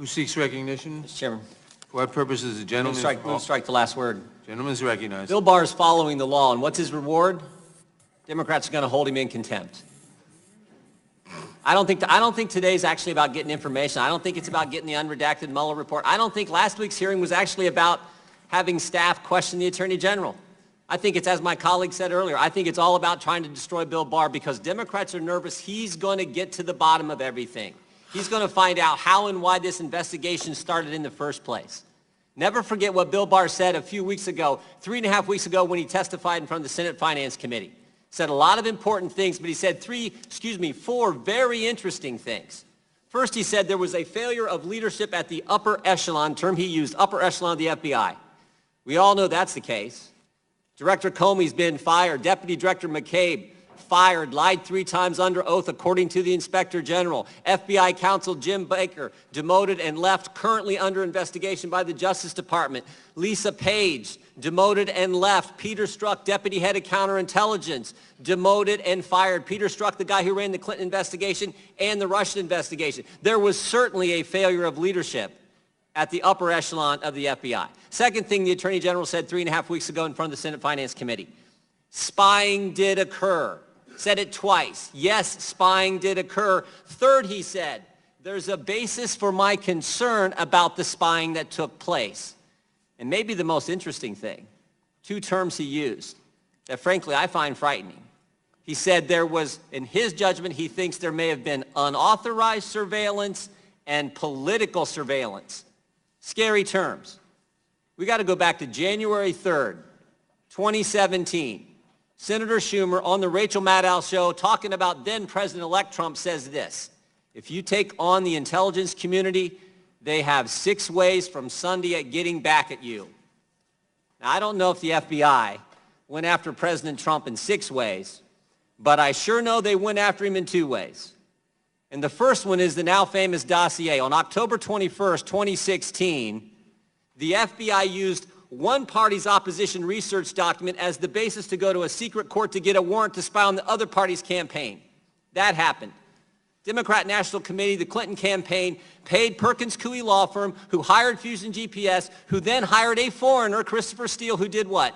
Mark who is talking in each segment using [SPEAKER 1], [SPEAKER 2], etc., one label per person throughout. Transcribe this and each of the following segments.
[SPEAKER 1] Who seeks recognition?
[SPEAKER 2] Mr. Chairman.
[SPEAKER 1] For what purpose is the gentleman?
[SPEAKER 2] Move to strike the last word.
[SPEAKER 1] Gentleman is recognized.
[SPEAKER 2] Bill Barr is following the law, and what's his reward? Democrats are going to hold him in contempt. I don't think today's actually about getting information. I don't think it's about getting the unredacted Mueller report. I don't think last week's hearing was actually about having staff question the Attorney General. I think it's, as my colleague said earlier, I think it's all about trying to destroy Bill Barr because Democrats are nervous he's going to get to the bottom of everything. He's going to find out how and why this investigation started in the first place. Never forget what Bill Barr said a few weeks ago, 3.5 weeks ago when he testified in front of the Senate Finance Committee. Said a lot of important things, but he said four very interesting things. First, he said there was a failure of leadership at the upper echelon, term he used, upper echelon of the FBI. We all know that's the case. Director Comey's been fired. Deputy Director McCabe fired, lied 3 times under oath according to the Inspector General. FBI counsel Jim Baker demoted and left, currently under investigation by the Justice Department. Lisa Page demoted and left. Peter Strzok, Deputy Head of Counterintelligence, demoted and fired. Peter Strzok, the guy who ran the Clinton investigation and the Russian investigation. There was certainly a failure of leadership at the upper echelon of the FBI. Second thing the Attorney General said 3.5 weeks ago in front of the Senate Finance Committee. Spying did occur. Said it twice. Yes, spying did occur. Third, he said, there's a basis for my concern about the spying that took place. And maybe the most interesting thing, 2 terms he used that frankly I find frightening. He said there was, in his judgment, he thinks there may have been unauthorized surveillance and political surveillance. Scary terms. We got to go back to January 3rd, 2017. Senator Schumer on the Rachel Maddow show talking about then President-elect Trump says this: if you take on the intelligence community, they have 6 ways from Sunday at getting back at you. Now, I don't know if the FBI went after President Trump in 6 ways, but I sure know they went after him in 2 ways. And the first one is the now famous dossier. On October 21st, 2016, the FBI used one party's opposition research document as the basis to go to a secret court to get a warrant to spy on the other party's campaign. That happened. Democrat National Committee, the Clinton campaign, paid Perkins Coie law firm, who hired Fusion GPS, who then hired a foreigner, Christopher Steele, who did what?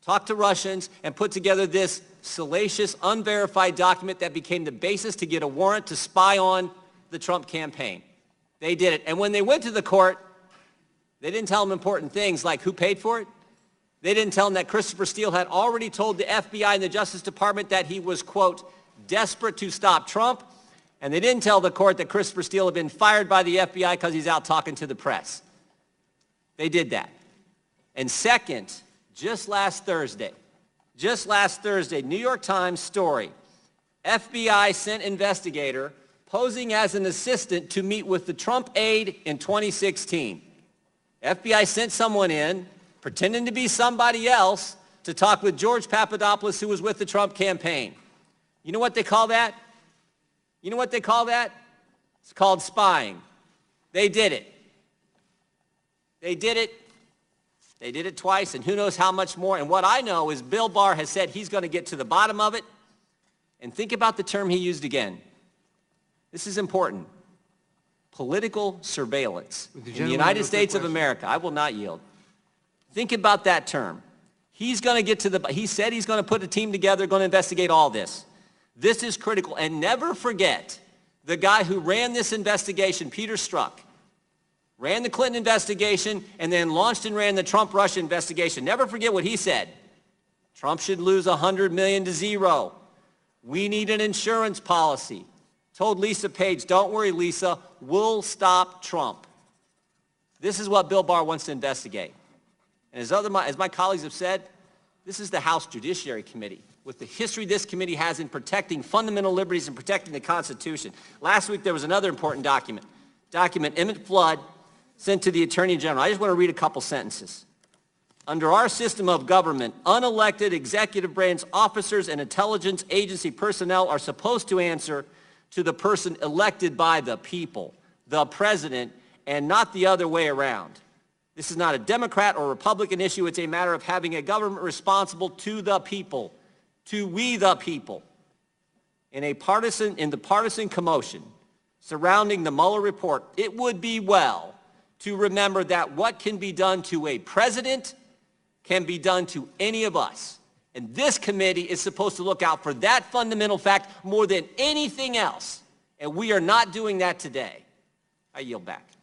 [SPEAKER 2] Talked to Russians and put together this salacious, unverified document that became the basis to get a warrant to spy on the Trump campaign. They did it. And when they went to the court, they didn't tell them important things like who paid for it. They didn't tell them that Christopher Steele had already told the FBI and the Justice Department that he was, quote, desperate to stop Trump. And they didn't tell the court that Christopher Steele had been fired by the FBI because he's out talking to the press. They did that. And second, just last Thursday, New York Times story, FBI sent investigator posing as an assistant to meet with the Trump aide in 2016. FBI sent someone in, pretending to be somebody else, to talk with George Papadopoulos, who was with the Trump campaign. You know what they call that? You know what they call that? It's called spying. They did it. They did it. They did it twice, and who knows how much more. And what I know is Bill Barr has said he's going to get to the bottom of it. And think about the term he used again. This is important. Political surveillance in the United States of America. I will not yield. Think about that term. He's going to get to he said he's going to put a team together, going to investigate all this. This is critical. And never forget the guy who ran this investigation, Peter Strzok, ran the Clinton investigation and then launched and ran the Trump-Russia investigation. Never forget what he said. Trump should lose $100 million to zero. We need an insurance policy. Told Lisa Page, don't worry, Lisa, we'll stop Trump. This is what Bill Barr wants to investigate. And as my colleagues have said, this is the House Judiciary Committee, with the history this committee has in protecting fundamental liberties and protecting the Constitution. Last week, there was another important document Emmett Flood sent to the Attorney General. I just want to read a couple sentences. Under our system of government, unelected executive branch officers and intelligence agency personnel are supposed to answer to the person elected by the people, the president, and not the other way around. This is not a Democrat or Republican issue. It's a matter of having a government responsible to the people, to we the people. In the partisan commotion surrounding the Mueller report, it would be well to remember that what can be done to a president can be done to any of us. And this committee is supposed to look out for that fundamental fact more than anything else. And we are not doing that today. I yield back.